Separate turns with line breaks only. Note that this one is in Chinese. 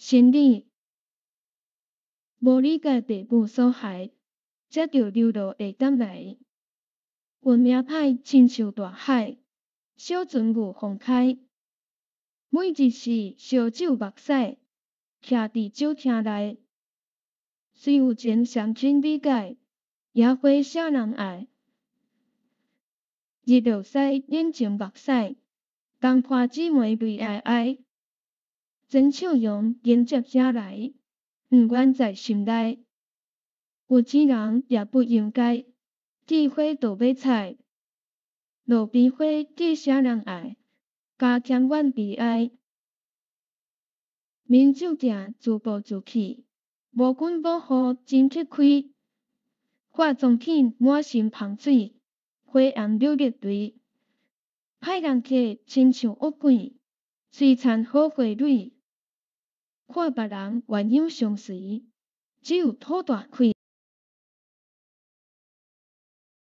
心理无理解父母所害，才着流落下感来。运命歹亲像大海，小船有放开。每一时烧酒目屎，徛伫酒厅内。虽有情相亲理解，也会啥人爱。日落西冷情目屎，东看姊妹泪哀哀。真笑容迎接者来，不愿在心内。有钱人也不应该，智慧都要采。路边花记啥人爱，加减阮悲哀。民酒店自暴自弃，无君无护真吃亏。化妆品满身芳水，花红柳绿堆。歹人客亲像恶鬼，摧残好花蕊。看别人鸳鸯相随，只有土大气。